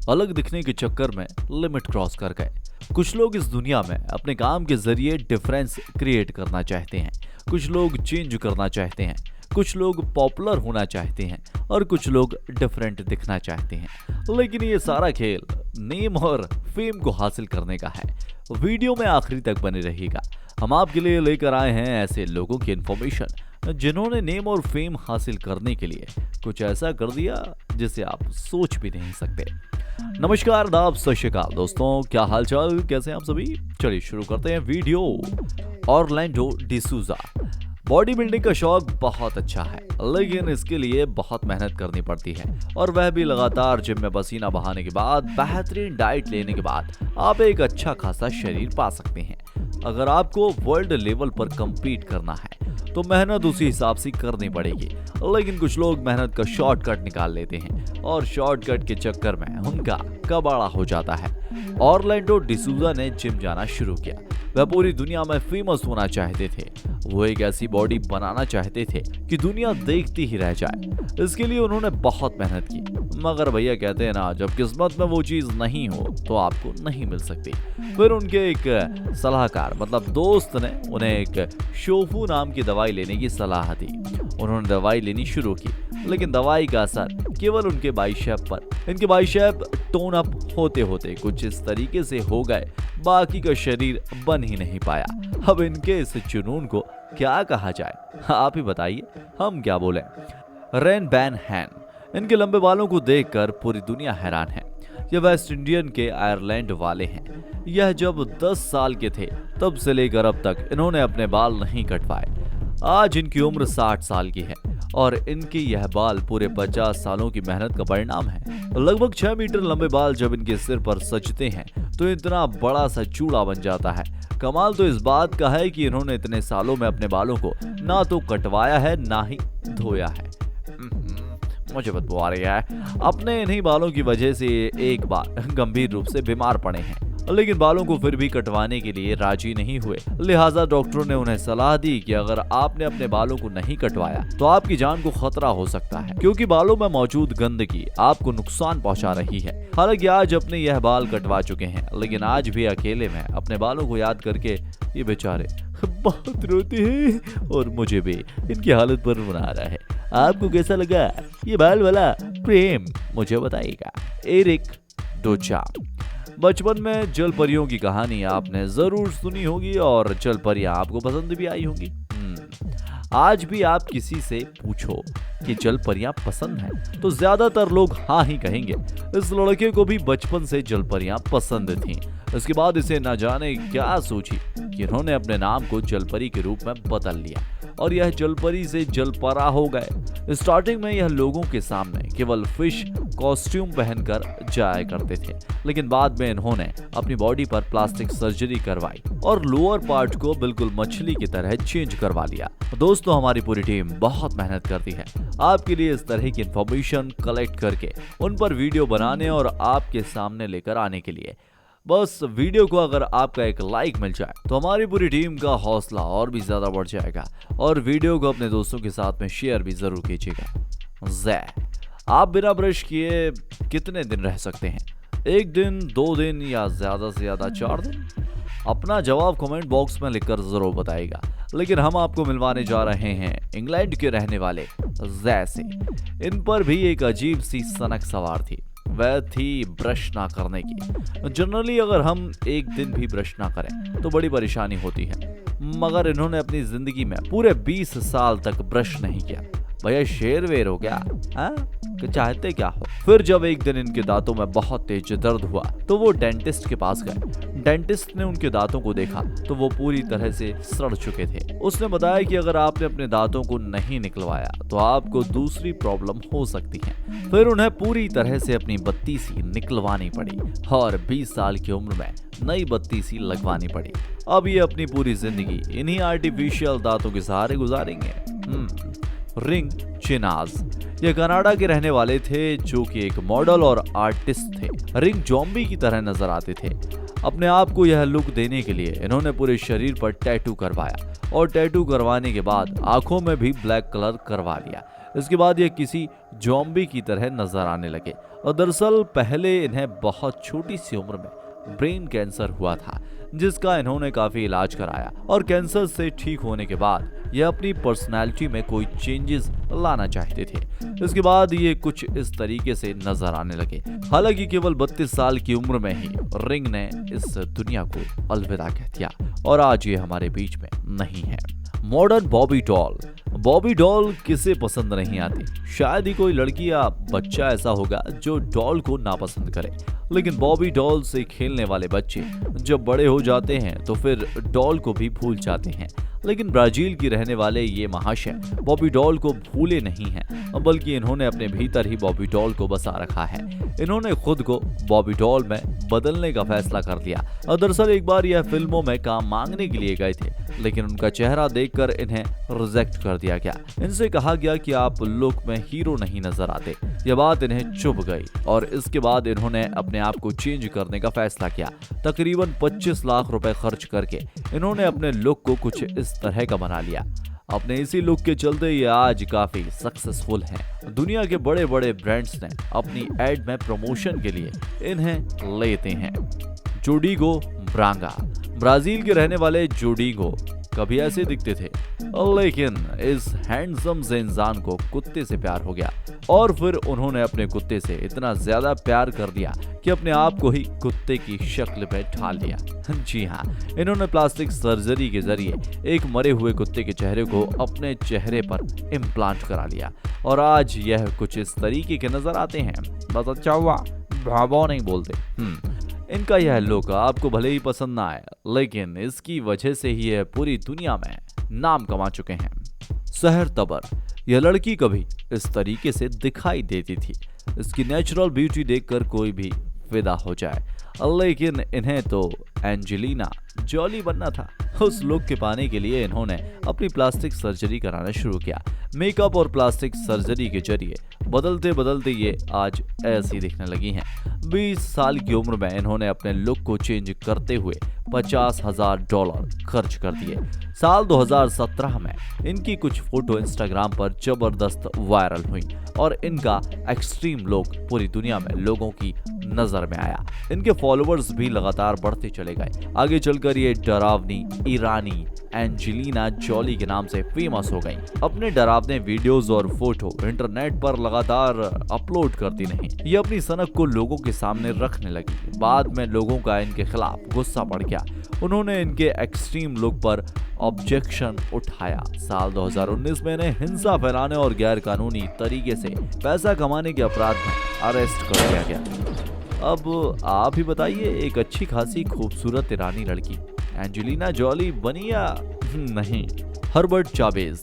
अलग दिखने के चक्कर में लिमिट क्रॉस कर गए। कुछ लोग इस दुनिया में अपने काम के जरिए डिफरेंस क्रिएट करना चाहते हैं, कुछ लोग चेंज करना चाहते हैं, कुछ लोग पॉपुलर होना चाहते हैं और कुछ लोग डिफरेंट दिखना चाहते हैं। लेकिन ये सारा खेल नेम और फेम को हासिल करने का है। वीडियो में आखिरी तक बने रहिएगा। हम आपके लिए लेकर आए हैं ऐसे लोगों की इन्फॉर्मेशन जिन्होंने नेम और फेम हासिल करने के लिए कुछ ऐसा कर दिया जिसे आप सोच भी नहीं सकते। नमस्कार, आदाब, सत श्री अकाल दोस्तों, क्या हालचाल, कैसे हैं आप सभी। चलिए शुरू करते हैं video. Orlando D'Souza. Body building का शौक बहुत अच्छा है, लेकिन इसके लिए बहुत मेहनत करनी पड़ती है और वह भी लगातार जिम में पसीना बहाने के बाद, बेहतरीन डाइट लेने के बाद आप एक अच्छा खासा शरीर पा सकते हैं। अगर आपको वर्ल्ड लेवल पर compete करना है तो मेहनत उसी हिसाब से करनी पड़ेगी। लेकिन कुछ लोग मेहनत का शॉर्टकट निकाल लेते हैं और शॉर्टकट के चक्कर में उनका कबाड़ा हो जाता है। ऑरलैंडो डिसूजा ने जिम जाना शुरू किया। वह पूरी दुनिया में फेमस होना चाहते थे। वो एक ऐसी बॉडी बनाना चाहते थे कि दुनिया देखती ही रह जाए। इसके लिए उन्होंने बहुत मेहनत की, मगर भैया कहते हैं ना, जब किस्मत में वो चीज नहीं हो तो आपको नहीं मिल सकती। फिर उनके एक सलाहकार मतलब दोस्त ने उन्हें एक शोफू नाम की दवाई लेने की सलाह दी। उन्होंने दवाई लेनी शुरू की, लेकिन दवाई का असर केवल उनके बाइसेप पर। इनके बाइसेप टोन अप होते होते कुछ इस तरीके से हो गए, बाकी का शरीर बन ही नहीं पाया। अब इनके इस जुनून को क्या कहा जाए, आप ही बताइए, हम क्या बोले। रेन बैन हैन। इनके लंबे बालों को देखकर पूरी दुनिया हैरान है। ये वेस्ट इंडियन के आयरलैंड वाले हैं। यह जब 10 साल के थे तब से लेकर अब तक इन्होंने अपने बाल नहीं कटवाए। आज इनकी उम्र 60 साल की है और इनके यह बाल पूरे 50 सालों की मेहनत का परिणाम है। लगभग 6 मीटर लंबे बाल जब इनके सिर पर सजते हैं तो इतना बड़ा सा चूड़ा बन जाता है। कमाल तो इस बात का है कि इन्होंने इतने सालों में अपने बालों को ना तो कटवाया है ना ही धोया है। मुझे बदबू आ रही है। अपने इन्हीं बालों की वजह से एक बार गंभीर रूप से बीमार पड़े हैं, लेकिन बालों को फिर भी कटवाने के लिए राजी नहीं हुए। लिहाजा डॉक्टरों ने उन्हें सलाह दी कि अगर आपने अपने बालों को नहीं कटवाया तो आपकी जान को खतरा हो सकता है, क्योंकि बालों में मौजूद गंदगी आपको नुकसान पहुंचा रही है। हालांकि आज अपने यह बाल कटवा चुके हैं, लेकिन आज भी अकेले में अपने बालों को याद करके ये बेचारे बहुत रोते हैं और मुझे भी इनकी हालत पर रुना आ रहा है। आपको कैसा लगा ये बाल वाला प्रेम, मुझे बताइएगा। एरिक डोचा। बचपन में जल परियों की कहानी आपने जरूर सुनी होगी और जल परियां आपको पसंद भी आई होंगी। आज भी आप किसी से पूछो कि जल परियां पसंद हैं तो ज्यादातर लोग हाँ ही कहेंगे। इस लड़के को भी बचपन से जल परियां पसंद थीं। इसके बाद इसे न जाने क्या सोची कि इन्होंने अपने नाम को जलपरी के रूप में बदल लिया और यह जलपरी से जलपरा हो गए। स्टार्टिंग में यह लोगों के सामने केवल फिश कॉस्ट्यूम पहनकर जाया करते थे, लेकिन बाद में इन्होंने अपनी बॉडी पर प्लास्टिक सर्जरी करवाई और लोअर पार्ट को बिल्कुल मछली की तरह चेंज करवा लिया। दोस्तों, हमारी पूरी टीम बहुत मेहनत करती है आपके लिए इस तरह की इंफॉर्मेशन कलेक्ट करके उन पर वीडियो बनाने और आपके सामने लेकर आने के लिए। बस वीडियो को अगर आपका एक लाइक मिल जाए तो हमारी पूरी टीम का हौसला और भी ज्यादा बढ़ जाएगा और वीडियो को अपने दोस्तों के साथ में शेयर भी जरूर कीजिएगा। आप बिना ब्रश किए कितने दिन रह सकते हैं? 1 दिन, 2 दिन या ज्यादा से ज्यादा 4 दिन? अपना जवाब कमेंट बॉक्स में लिखकर जरूर बताइएगा। लेकिन हम आपको मिलवाने जा रहे हैं इंग्लैंड के रहने वाले जै से। इन पर भी एक अजीब सी सनक सवार थी, वह थी ब्रश ना करने की। जनरली अगर हम एक दिन भी ब्रश ना करें तो बड़ी परेशानी होती है, मगर इन्होंने अपनी जिंदगी में पूरे 20 साल तक ब्रश नहीं किया। भैया शेर वेर हो क्या? चाहते क्या हो? फिर जब एक दिन इनके दांतों में बहुत तेज दर्द हुआ तो वो डेंटिस्ट के पास गए। डेंटिस्ट ने उनके दांतों को देखा तो वो पूरी तरह से सड़ चुके थे। उसने बताया कि अगर आपने अपने दांतों को नहीं निकलवाया तो आपको दूसरी प्रॉब्लम हो सकती है। फिर उन्हें पूरी तरह से अपनी बत्तीसी निकलवानी पड़ी और 20 साल की उम्र में नई बत्तीसी लगवानी पड़ी। अब ये अपनी पूरी जिंदगी इन्हीं आर्टिफिशियल दांतों के सहारे गुजारेंगे। रिंग चिनाज। ये कनाडा के रहने वाले थे जो कि एक मॉडल और आर्टिस्ट थे। रिंग जॉम्बी की तरह नजर आते थे। अपने आप को यह लुक देने के लिए इन्होंने पूरे शरीर पर टैटू करवाया और टैटू करवाने के बाद आंखों में भी ब्लैक कलर करवा लिया। इसके बाद ये किसी जॉम्बी की तरह नजर आने लगे और दरअसल पहले इन्हें बहुत छोटी सी उम्र में ब्रेन कैंसर हुआ था, जिसका इन्होंने काफी इलाज कराया और कैंसर से ठीक होने के बाद ये अपनी पर्सनालिटी में कोई चेंजेस लाना चाहते थे। इसके बाद ये कुछ इस तरीके से नजर आने लगे। हालांकि केवल 32 साल की उम्र में ही रिंग ने इस दुनिया को अलविदा कह दिया और आज ये हमारे बीच में नहीं है। Modern Bobby doll. Bobby doll किसे पसंद नहीं आती? शायद ही कोई लड़की या बच्चा ऐसा होगा जो डॉल को नापसंद करे, लेकिन बॉबी डॉल से खेलने वाले बच्चे जब बड़े हो जाते हैं तो फिर डॉल को भी भूल जाते हैं। लेकिन ब्राजील की रहने वाले ये महाशय बॉबी डॉल को भूले नहीं हैं, बल्कि इन्होंने अपने भीतर ही बॉबी डॉल को बसा रखा है। इन्होंने खुद को बॉबी डॉल में बदलने का फैसला कर लिया। और दरअसल एक बार यह फिल्मों में काम मांगने के लिए गए थे, लेकिन उनका चेहरा देखकर इन्हें रिजेक्ट कर दिया गया। इनसे कहा गया कि आप लुक में हीरो नहीं नजर आते। यह बात इन्हें चुभ गई और इसके बाद इन्होंने अपने आप को चेंज करने का फैसला किया। तकरीबन 25 लाख रुपए खर्च करके इन्होंने अपने लुक को कुछ इस तरह का बना लिया। अपने इसी लुक के चलते ये आज काफी सक्सेसफुल हैं। दुनिया के बड़े बड़े ब्रांड्स ने अपनी एड में प्रमोशन के लिए इन्हें लेते हैं। जोडिगो ब्रांगा। ब्राजील के रहने वाले जोडिगो कभी ऐसे दिखते थे, लेकिन इस हैंडसम से इंसान को कुत्ते से प्यार हो गया और फिर उन्होंने अपने कुत्ते से इतना ज्यादा प्यार कर दिया कि अपने आप को ही कुत्ते की शक्ल में ढाल दिया। जी हाँ, इन्होंने प्लास्टिक सर्जरी के जरिए एक मरे हुए कुत्ते के चेहरे को अपने चेहरे पर इम्प्लांट करा लिया और आज यह कुछ इस तरीके के नजर आते हैं। बस अच्छा हुआ भाभो नहीं बोलते। इनका यह लुक आपको भले ही पसंद ना आए, लेकिन इसकी वजह से ही यह पूरी दुनिया में नाम कमा चुके हैं। सहर तबर। यह लड़की कभी इस तरीके से दिखाई देती थी, इसकी नेचुरल ब्यूटी देखकर कोई भी फिदा हो जाए, लेकिन इन्हें तो एंजेलिना जॉली बनना था। उस लुक के पाने के लिए इन्होंने अपनी प्लास्टिक सर्जरी कराना शुरू किया। मेकअप और प्लास्टिक सर्जरी के जरिए बदलते बदलते ये आज ऐसी दिखने लगी हैं। 20 साल की उम्र में इन्होंने अपने लुक को चेंज करते हुए $50,000 खर्च कर दिए। साल 2017 में इनकी कुछ फोटो इंस्टाग्राम पर जबरदस्त वायरल हुई और इनका एक्सट्रीम लुक पूरी दुनिया में लोगों की नजर में आया। इनके फॉलोअर्स भी लगातार बढ़ते चले गए। आगे चलकर ये डरावनी ईरानी एंजेलिना जॉली के नाम से फेमस हो गई। अपने डरावने वीडियोस और फोटो इंटरनेट पर लगातार अपलोड करती रही। ये अपनी सनक को लोगों के सामने रखने लगी। बाद में लोगों का इनके खिलाफ गुस्सा बढ़ गया। उन्होंने इनके एक्सट्रीम लुक पर ऑब्जेक्शन उठाया। साल 2019 में इन्हें हिंसा फैलाने और गैर कानूनी तरीके से पैसा कमाने के अपराध में अरेस्ट कर लिया गया। अब आप ही बताइए, एक अच्छी खासी खूबसूरत ईरानी लड़की एंजेलिना जॉली बनी या नहीं? Herbert Chavez.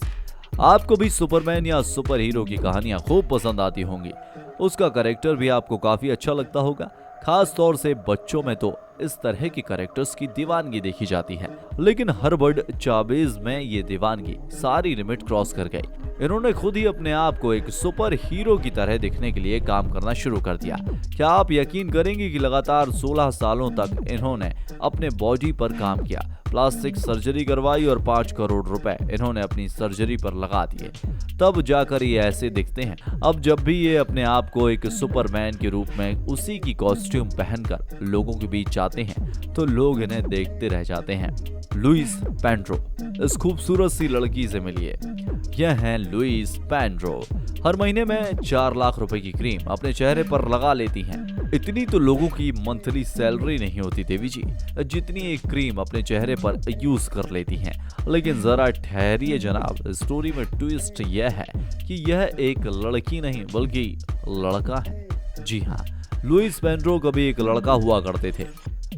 आपको भी सुपरमैन या सुपर हीरो की कहानियां खूब पसंद आती होंगी। उसका कैरेक्टर भी आपको काफी अच्छा लगता होगा। खास तौर से बच्चों में तो इस तरह की कैरेक्टर्स की दीवानगी देखी जाती है, लेकिन हर्बर्ट चावेज में ये दीवानगी सारी लिमिट क्रॉस कर गई। इन्होंने खुद ही अपने आप को एक सुपर हीरो की तरह दिखने के लिए काम करना शुरू कर दिया। क्या आप यकीन करेंगे कि लगातार 16 सालों तक इन्होंने अपने बॉडी पर काम किया, प्लास्टिक सर्जरी करवाई और 5 करोड़ रुपए इन्होंने अपनी सर्जरी पर लगा दिए, तब जाकर ये ऐसे दिखते हैं। अब जब भी ये अपने आप को एक सुपरमैन के रूप में उसी की कॉस्ट्यूम पहनकर लोगों के बीच जाते हैं तो लोग इन्हें देखते रह जाते हैं। लुइस पेंड्रो। इस खूबसूरत सी लड़की से मिलिए। यह है लुइस पेंड्रो। हर महीने में 4 लाख रुपए की क्रीम अपने चेहरे पर लगा लेती हैं। इतनी तो लोगों की मंथली सैलरी नहीं होती देवी जी, जितनी एक क्रीम अपने चेहरे पर यूज कर लेती हैं। लेकिन जरा ठहरिए जनाब, स्टोरी में ट्विस्ट यह है कि यह एक लड़की नहीं बल्कि लड़का है। जी हाँ, लुइस पेंड्रो कभी एक लड़का हुआ करते थे,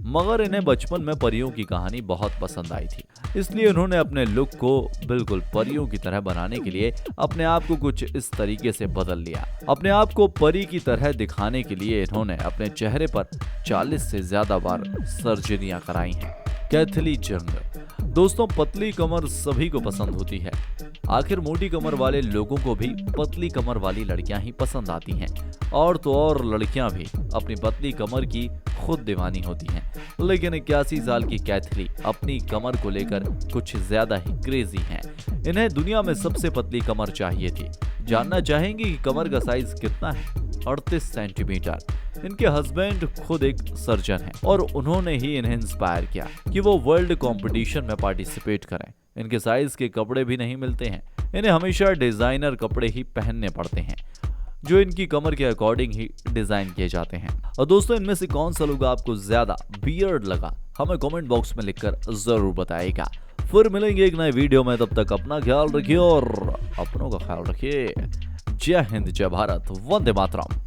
मगर इन्हें बचपन में परियों की कहानी बहुत पसंद आई थी, इसलिए उन्होंने अपने लुक को बिल्कुल परियों की तरह बनाने के लिए अपने आप को कुछ इस तरीके से बदल लिया। अपने आप को परी की तरह दिखाने के लिए इन्होंने अपने चेहरे पर 40 से ज्यादा बार सर्जरियां कराई हैं। कैथली जंग। दोस्तों, पतली कमर सभी को पसंद होती है। आखिर मोटी कमर वाले लोगों को भी पतली कमर वाली लड़कियां ही पसंद आती हैं, और तो और लड़कियां भी अपनी पतली कमर की खुद दीवानी होती हैं। लेकिन 81 साल की कैथली अपनी कमर को लेकर कुछ ज्यादा ही क्रेजी हैं। इन्हें दुनिया में सबसे पतली कमर चाहिए थी। जानना चाहेंगे कि कमर का साइज कितना है? 38 सेंटीमीटर। इनके हस्बैंड खुद एक सर्जन हैं और उन्होंने ही इन्हें इंस्पायर किया कि वो वर्ल्ड कंपटीशन में पार्टिसिपेट करें। इनके साइज के कपड़े भी नहीं मिलते हैं, इन्हें हमेशा डिजाइनर कपड़े ही पहनने पड़ते हैं जो इनकी कमर के अकॉर्डिंग ही डिजाइन किए जाते हैं। और दोस्तों, इनमें से कौन सा लुक आपको ज्यादा बियर्ड लगा, हमें कमेंट बॉक्स में लिखकर जरूर बताइएगा। फिर मिलेंगे एक नए वीडियो में, तब तक अपना ख्याल रखिए और अपनों का ख्याल रखिए। जय हिंद, जय भारत, वंदे मातरम।